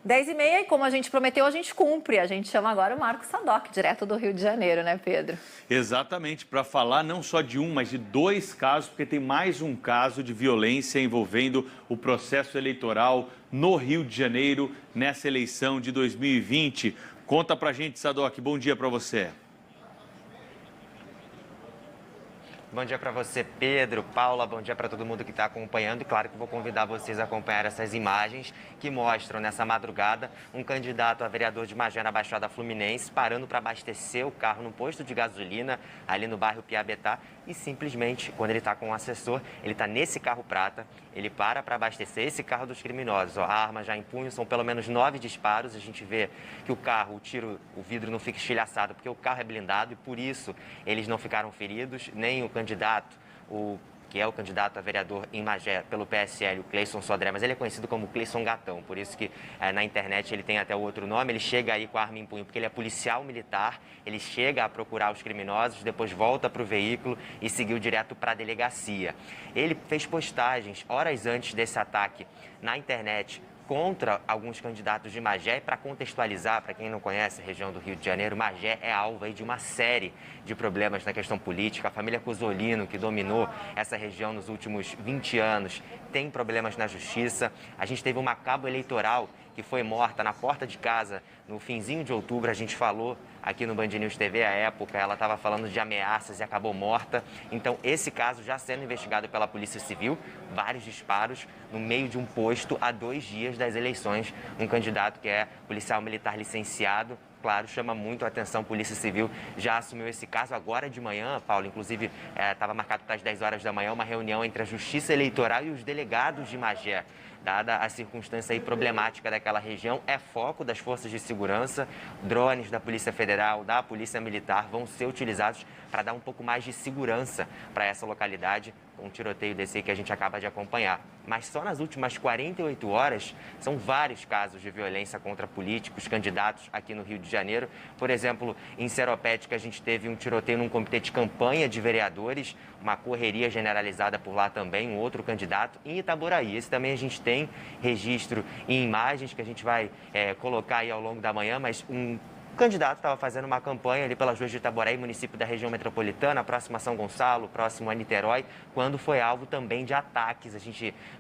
10h30, e como a gente prometeu, a gente cumpre. A gente chama agora o Marcos Sadoc, direto do Rio de Janeiro, né, Pedro? Exatamente, para falar não só de um, mas de dois casos, porque tem mais um caso de violência envolvendo o processo eleitoral no Rio de Janeiro, nessa eleição de 2020. Conta pra gente, Sadoc, bom dia para você. Bom dia para você, Pedro, Paula, bom dia para todo mundo que está acompanhando. E claro que vou convidar vocês a acompanhar essas imagens que mostram nessa madrugada um candidato a vereador de Magé, na Baixada Fluminense, parando para abastecer o carro no posto de gasolina ali no bairro Piabetá. E simplesmente, quando ele está com o assessor, ele está nesse carro prata, ele para abastecer esse carro dos criminosos. Ó, a arma já em punho, são pelo menos 9 disparos. A gente vê que o carro, o vidro não fica estilhaçado porque o carro é blindado e por isso eles não ficaram feridos, nem o candidato, que é o candidato a vereador em Magé pelo PSL, o Cleison Sodré, mas ele é conhecido como Cleison Gatão, por isso que na internet ele tem até outro nome. Ele chega aí com a arma em punho porque ele é policial militar, ele chega a procurar os criminosos, depois volta para o veículo e seguiu direto para a delegacia. Ele fez postagens horas antes desse ataque na internet contra alguns candidatos de Magé. Para contextualizar, para quem não conhece a região do Rio de Janeiro, Magé é alvo aí de uma série de problemas na questão política. A família Cozzolino, que dominou essa região nos últimos 20 anos, tem problemas na justiça. A gente teve uma cabo eleitoral que foi morta na porta de casa no finzinho de outubro. A gente falou aqui no Band News TV à época, ela estava falando de ameaças e acabou morta. Então, esse caso já sendo investigado pela Polícia Civil, vários disparos no meio de um posto a 2 dias das eleições. Um candidato que é policial militar licenciado, claro, chama muito a atenção. A Polícia Civil já assumiu esse caso agora de manhã, Paulo. Inclusive, estava marcado para as 10 horas da manhã uma reunião entre a Justiça Eleitoral e os delegados de Magé. Dada a circunstância aí problemática daquela região, é foco das forças de segurança. Drones da Polícia Federal, da Polícia Militar vão ser utilizados para dar um pouco mais de segurança para essa localidade. Um tiroteio desse aí que a gente acaba de acompanhar. Mas só nas últimas 48 horas, são vários casos de violência contra políticos, candidatos aqui no Rio de Janeiro. Por exemplo, em Seropédica, a gente teve um tiroteio num comitê de campanha de vereadores, uma correria generalizada por lá também, um outro candidato. Em Itaboraí, esse também a gente tem registro em imagens que a gente vai colocar aí ao longo da manhã, mas o candidato estava fazendo uma campanha ali pelas ruas de Itaboraí, município da região metropolitana, próximo a São Gonçalo, próximo a Niterói, quando foi alvo também de ataques.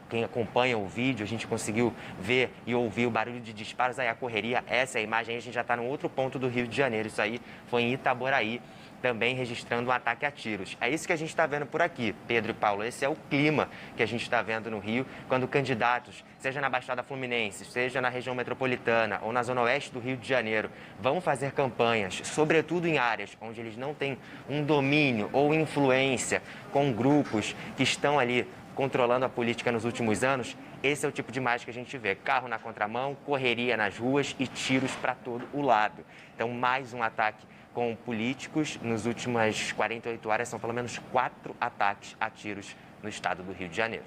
Quem acompanha o vídeo, a gente conseguiu ver e ouvir o barulho de disparos, aí a correria, essa é a imagem, a gente já está num outro ponto do Rio de Janeiro. Isso aí foi em Itaboraí, também registrando um ataque a tiros. É isso que a gente está vendo por aqui, Pedro e Paulo. Esse é o clima que a gente está vendo no Rio, quando candidatos, seja na Baixada Fluminense, seja na região metropolitana ou na zona oeste do Rio de Janeiro, vão fazer campanhas, sobretudo em áreas onde eles não têm um domínio ou influência com grupos que estão ali controlando a política nos últimos anos. Esse é o tipo de imagem que a gente vê. Carro na contramão, correria nas ruas e tiros para todo o lado. Então, mais um ataque com políticos. Nas últimas 48 horas, são pelo menos 4 ataques a tiros no estado do Rio de Janeiro.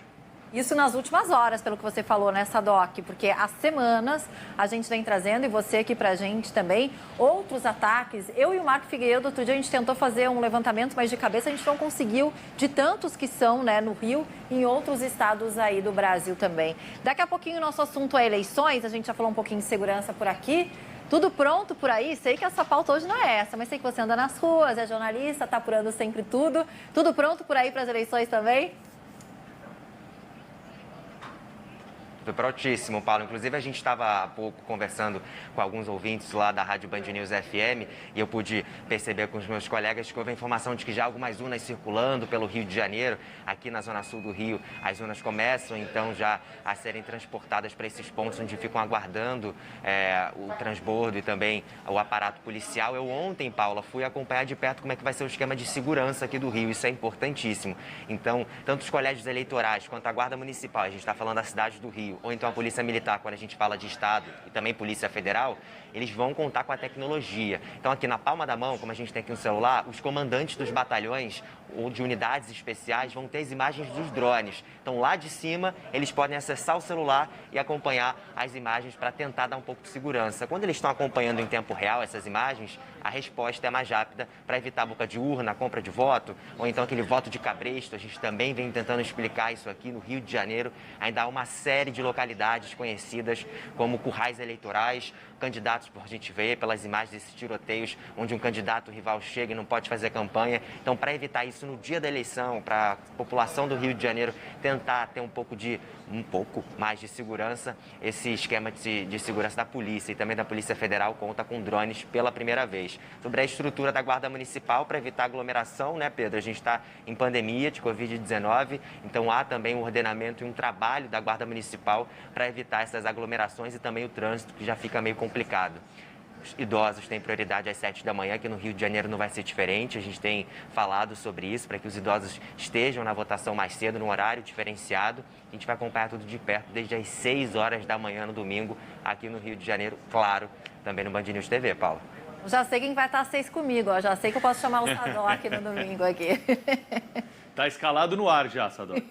Isso nas últimas horas, pelo que você falou, né, Sadoc? Porque há semanas a gente vem trazendo, e você aqui pra gente também, outros ataques. Eu e o Marco Figueiredo, outro dia a gente tentou fazer um levantamento, mas de cabeça a gente não conseguiu, de tantos que são, né, no Rio e em outros estados aí do Brasil também. Daqui a pouquinho o nosso assunto é eleições, a gente já falou um pouquinho de segurança por aqui. Tudo pronto por aí? Sei que essa pauta hoje não é essa, mas sei que você anda nas ruas, é jornalista, tá apurando sempre tudo. Tudo pronto por aí para as eleições também? Foi prontíssimo, Paulo. Inclusive, a gente estava há pouco conversando com alguns ouvintes lá da Rádio Band News FM e eu pude perceber com os meus colegas que houve a informação de que já há algumas urnas circulando pelo Rio de Janeiro. Aqui na zona sul do Rio, as urnas começam, então, já a serem transportadas para esses pontos onde ficam aguardando o transbordo e também o aparato policial. Eu ontem, Paula, fui acompanhar de perto como é que vai ser o esquema de segurança aqui do Rio. Isso é importantíssimo. Então, tanto os colégios eleitorais quanto a Guarda Municipal, a gente está falando da cidade do Rio, ou então a Polícia Militar, quando a gente fala de Estado, e também Polícia Federal, eles vão contar com a tecnologia. Então, aqui na palma da mão, como a gente tem aqui no celular, os comandantes dos batalhões ou de unidades especiais vão ter as imagens dos drones. Então, lá de cima, eles podem acessar o celular e acompanhar as imagens para tentar dar um pouco de segurança. Quando eles estão acompanhando em tempo real essas imagens, a resposta é mais rápida para evitar a boca de urna, a compra de voto, ou então aquele voto de cabresto. A gente também vem tentando explicar isso aqui no Rio de Janeiro. Ainda há uma série de localidades conhecidas como currais eleitorais, candidatos, por a gente ver pelas imagens desses tiroteios, onde um candidato rival chega e não pode fazer campanha. Então, para evitar isso no dia da eleição, para a população do Rio de Janeiro tentar ter um pouco mais de segurança, esse esquema de segurança da polícia e também da Polícia Federal conta com drones pela primeira vez. Sobre a estrutura da Guarda Municipal, para evitar aglomeração, né, Pedro? A gente está em pandemia de Covid-19, então há também um ordenamento e um trabalho da Guarda Municipal para evitar essas aglomerações e também o trânsito, que já fica meio complicado. Os idosos têm prioridade às 7 da manhã, que no Rio de Janeiro não vai ser diferente. A gente tem falado sobre isso, para que os idosos estejam na votação mais cedo, num horário diferenciado. A gente vai acompanhar tudo de perto desde as 6 horas da manhã no domingo, aqui no Rio de Janeiro, claro, também no Band News TV, Paula. Já sei quem vai estar às 6 comigo, ó. Já sei que eu posso chamar o Sadoc no domingo aqui. Tá escalado no ar já, Sadoc.